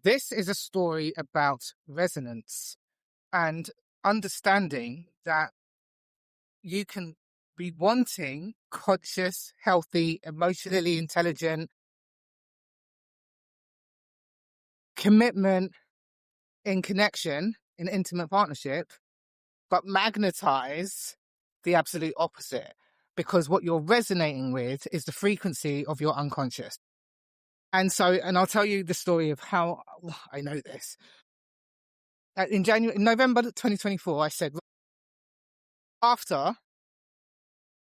This is a story about resonance and understanding that you can be wanting conscious, healthy, emotionally intelligent commitment in connection, in intimate partnership, but magnetize the absolute opposite, because what you're resonating with is the frequency of your unconscious. And I'll tell you the story of how I know this. In November 2024, I said,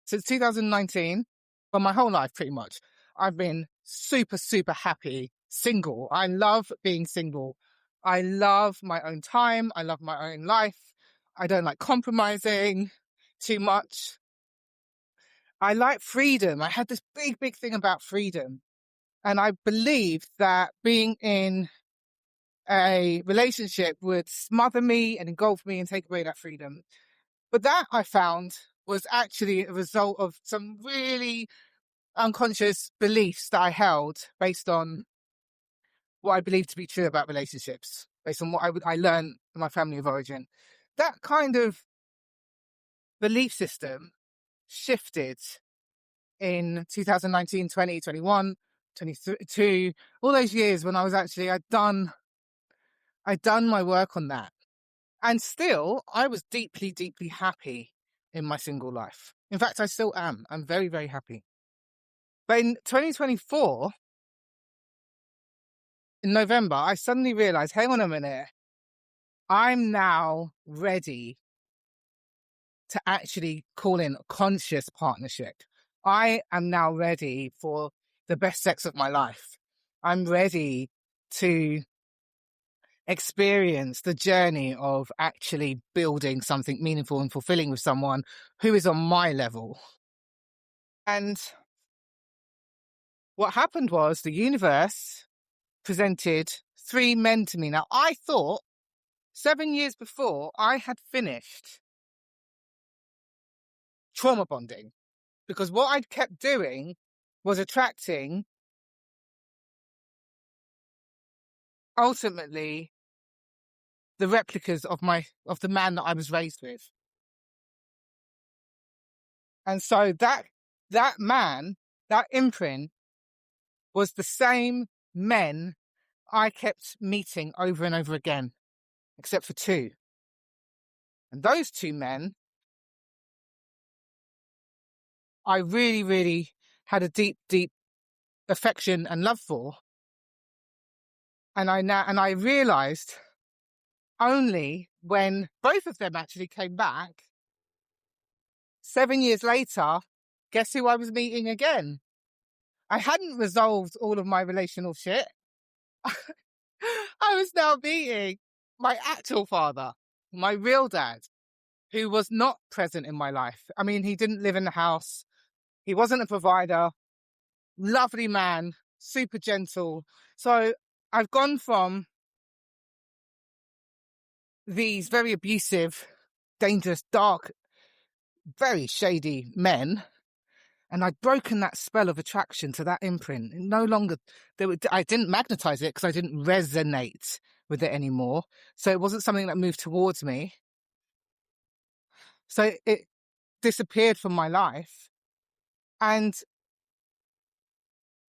since 2019, for my whole life pretty much, I've been super, super happy single. I love being single. I love my own time. I love my own life. I don't like compromising too much. I like freedom. I had this big, big thing about freedom. And I believed that being in a relationship would smother me and engulf me and take away that freedom. But that, I found, was actually a result of some really unconscious beliefs that I held based on what I believed to be true about relationships, based on what I learned in my family of origin. That kind of belief system shifted in 2019, 20, 21, 22, all those years when I was actually, I'd done my work on that. And still, I was deeply, deeply happy in my single life. In fact, I still am. I'm very, very happy. But in 2024, in November, I suddenly realized, hang on a minute, I'm now ready to actually call in a conscious partnership. I am now ready for the best sex of my life. I'm ready to experience the journey of actually building something meaningful and fulfilling with someone who is on my level. And what happened was the universe presented 3 men to me. Now, I thought 7 years before I had finished trauma bonding, because what I'd kept doing was attracting ultimately the replicas of the man that I was raised with. And so that man, that imprint, was the same men I kept meeting over and over again, except for 2. And those 2 men, I really, really had a deep, deep affection and love for. And I realized only when both of them actually came back 7 years later, guess who I was meeting again? I hadn't resolved all of my relational shit. I was now meeting my actual father, my real dad, who was not present in my life. I mean, he didn't live in the house. He wasn't a provider. Lovely man, super gentle. So I've gone from these very abusive, dangerous, dark, very shady men, and I'd broken that spell of attraction to that imprint. No longer, I didn't magnetize it because I didn't resonate with it anymore. So it wasn't something that moved towards me. So it disappeared from my life. And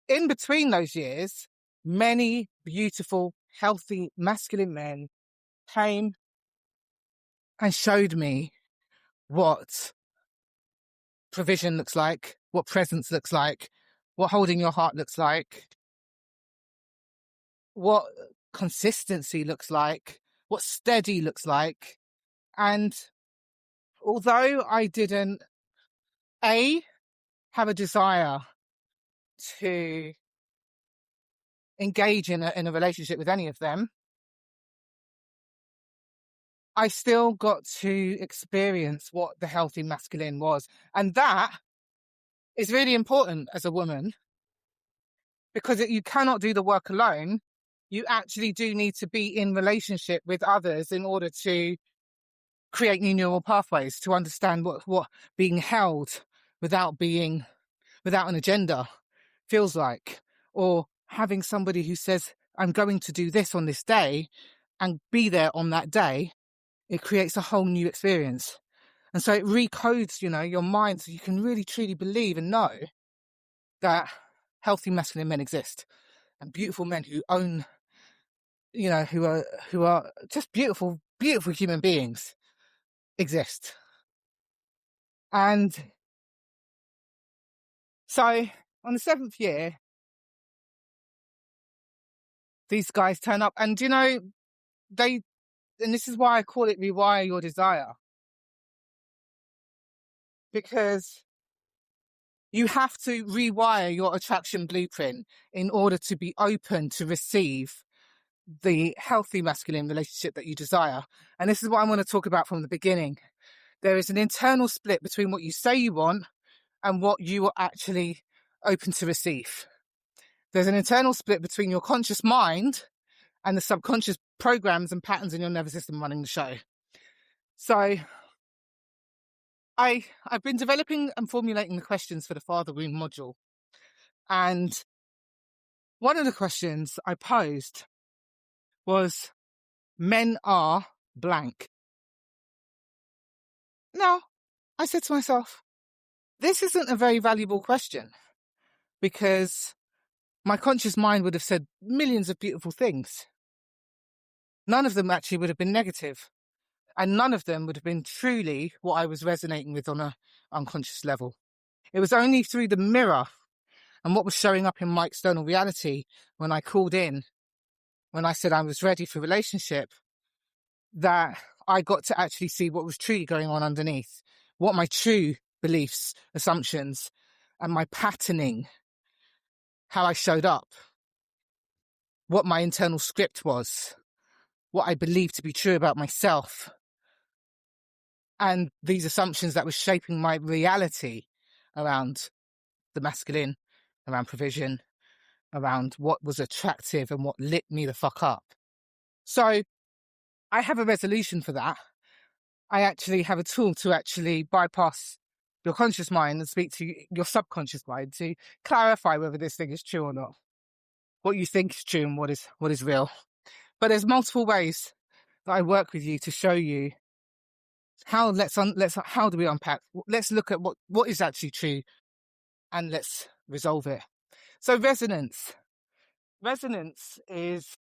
in between those years, many beautiful, healthy, masculine men came and showed me what provision looks like, what presence looks like, what holding your heart looks like, what consistency looks like, what steady looks like. And although I didn't have a desire to engage in a relationship with any of them, I still got to experience what the healthy masculine was. And that is really important as a woman, because you cannot do the work alone. You actually do need to be in relationship with others in order to create new neural pathways, to understand what being held without an agenda feels like, or having somebody who says I'm going to do this on this day and be there on that day, it creates a whole new experience. And so it recodes, your mind so you can really truly believe and know that healthy masculine men exist and beautiful men who own, who are just beautiful, beautiful human beings exist. And so on the 7th year, these guys turn up and, and this is why I call it Rewire Your Desire. Because you have to rewire your attraction blueprint in order to be open to receive the healthy masculine relationship that you desire. And this is what I want to talk about from the beginning. There is an internal split between what you say you want and what you are actually open to receive. There's an internal split between your conscious mind and the subconscious programs and patterns in your nervous system running the show. So I've been developing and formulating the questions for the Father Wound module. And one of the questions I posed was, men are blank. Now, I said to myself, this isn't a very valuable question, because my conscious mind would have said millions of beautiful things. None of them actually would have been negative, and none of them would have been truly what I was resonating with on an unconscious level. It was only through the mirror and what was showing up in my external reality when I called in, when I said I was ready for relationship, that I got to actually see what was truly going on underneath, what my true beliefs, assumptions, and my patterning, how I showed up, what my internal script was, what I believed to be true about myself, and these assumptions that were shaping my reality around the masculine, around provision, around what was attractive and what lit me the fuck up. So I have a resolution for that. I actually have a tool to actually bypass your conscious mind and speak to your subconscious mind to clarify whether this thing is true or not, what you think is true and what is real. But there's multiple ways that I work with you to show you how how do we unpack? Let's look at what is actually true and let's resolve it. So resonance. Resonance is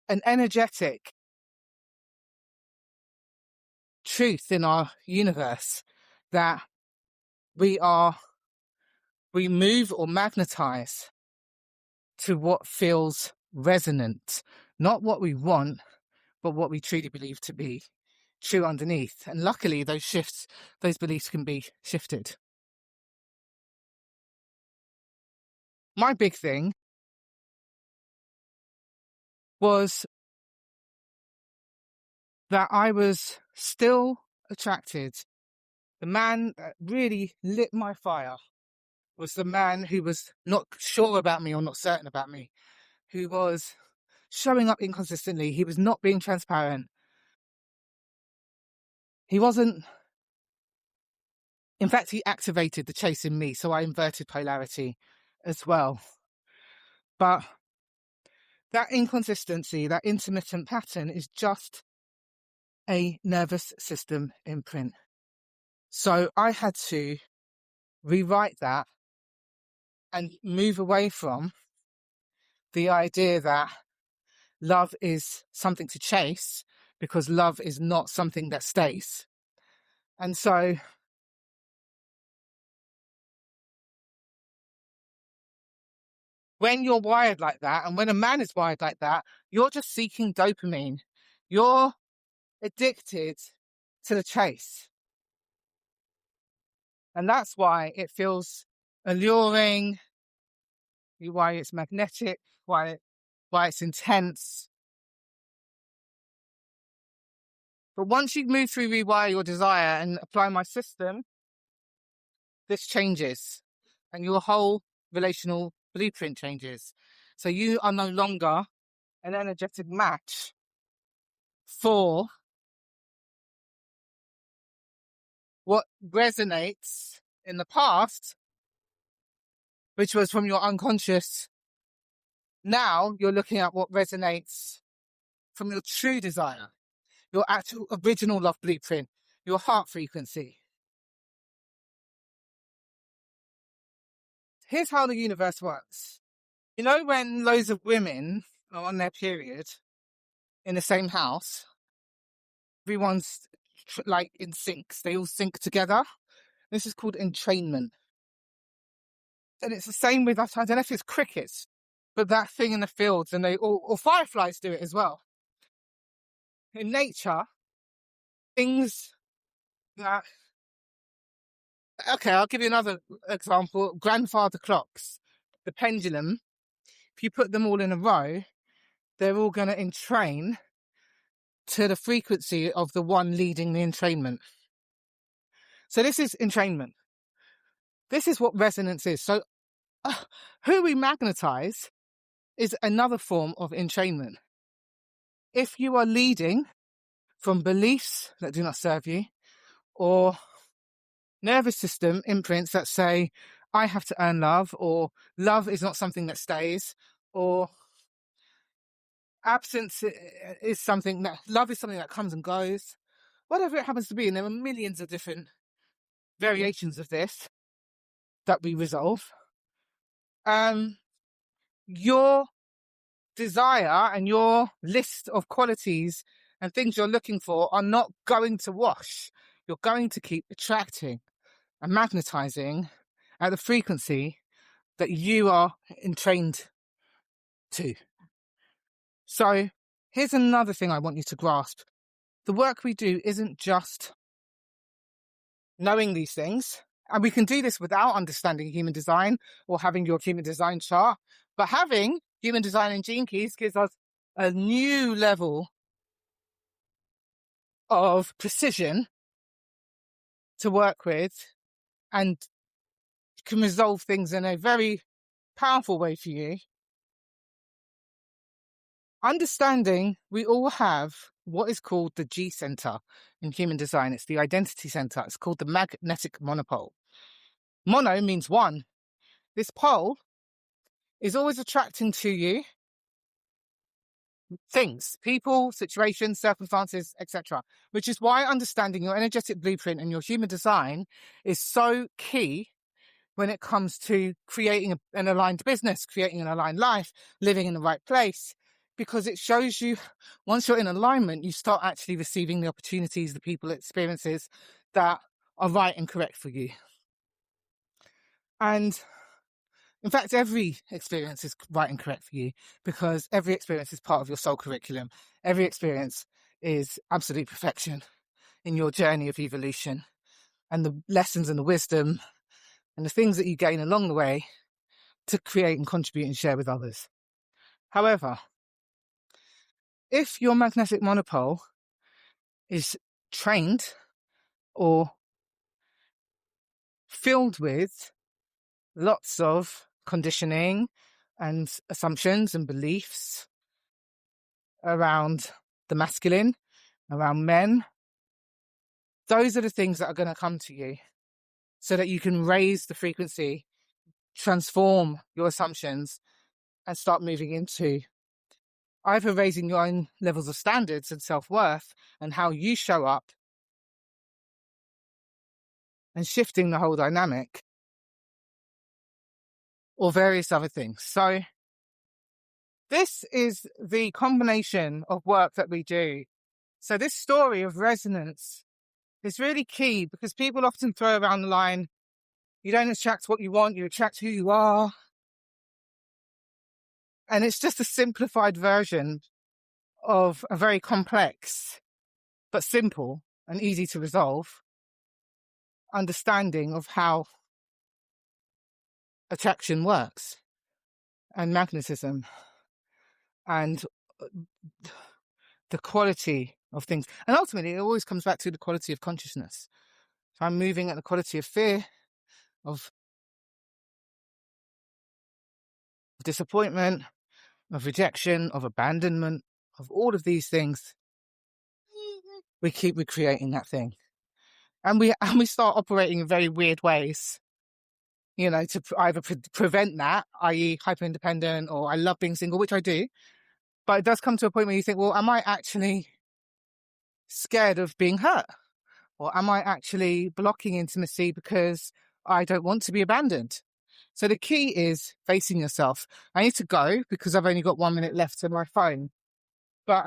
an energetic truth in our universe that we move or magnetize to what feels resonant, not what we want, but what we truly believe to be true underneath. And luckily those beliefs can be shifted. My big thing was that I was still attracted. The man that really lit my fire was the man who was not sure about me or not certain about me, who was showing up inconsistently. He was not being transparent. He wasn't. In fact, he activated the chase in me, so I inverted polarity as well. But that inconsistency, that intermittent pattern is just a nervous system imprint. So I had to rewrite that and move away from the idea that love is something to chase, because love is not something that stays. And so when you're wired like that, and when a man is wired like that, you're just seeking dopamine. You're addicted to the chase. And that's why it feels alluring, why it's magnetic, why it's intense. But once you move through Rewire Your Desire and apply my system, this changes and your whole relational blueprint changes. So you are no longer an energetic match for what resonates in the past which was from your unconscious. Now you're looking at what resonates from your true desire, your actual original love blueprint, your heart frequency. Here's how the universe works. You know, when loads of women are on their period in the same house, everyone's like in syncs, they all sync together. This is called entrainment. And it's the same with, I don't know if it's crickets, but that thing in the fields, and or fireflies do it as well. In nature, things that, okay, I'll give you another example. Grandfather clocks, the pendulum, if you put them all in a row, they're all going to entrain to the frequency of the one leading the entrainment. So this is entrainment. This is what resonance is. So who we magnetise is another form of entrainment. If you are leading from beliefs that do not serve you, or nervous system imprints that say, I have to earn love, or love is not something that stays, or absence is something that, love is something that comes and goes, whatever it happens to be, and there are millions of different variations of this that we resolve. Your desire and your list of qualities and things you're looking for are not going to wash. You're going to keep attracting and magnetizing at the frequency that you are entrained to. So here's another thing I want you to grasp. The work we do isn't just knowing these things, and we can do this without understanding human design or having your human design chart, but having human design and gene keys gives us a new level of precision to work with and can resolve things in a very powerful way for you. Understanding we all have what is called the G center in human design. It's the identity center. It's called the magnetic monopole. Mono means one. This pole is always attracting to you things, people, situations, circumstances, etc. Which is why understanding your energetic blueprint and your human design is so key when it comes to creating an aligned business, creating an aligned life, living in the right place, because it shows you, once you're in alignment, you start actually receiving the opportunities, the people, experiences that are right and correct for you. And in fact, every experience is right and correct for you, because every experience is part of your soul curriculum. Every experience is absolute perfection in your journey of evolution, and the lessons and the wisdom and the things that you gain along the way to create and contribute and share with others. However, if your magnetic monopole is trained or filled with lots of conditioning and assumptions and beliefs around the masculine, around men, those are the things that are going to come to you so that you can raise the frequency, transform your assumptions, and start moving into either raising your own levels of standards and self-worth and how you show up and shifting the whole dynamic, or various other things. So this is the combination of work that we do. So this story of resonance is really key, because people often throw around the line, you don't attract what you want, you attract who you are. And it's just a simplified version of a very complex, but simple and easy to resolve understanding of how attraction works and magnetism and the quality of things. And ultimately, it always comes back to the quality of consciousness. So I'm moving at the quality of fear, of disappointment, of rejection, of abandonment, of all of these things. We keep recreating that thing. And we start operating in very weird ways. to either prevent that, i.e. hyper independent, or I love being single, which I do. But it does come to a point where you think, well, am I actually scared of being hurt? Or am I actually blocking intimacy because I don't want to be abandoned? So the key is facing yourself. I need to go because I've only got 1 minute left on my phone. But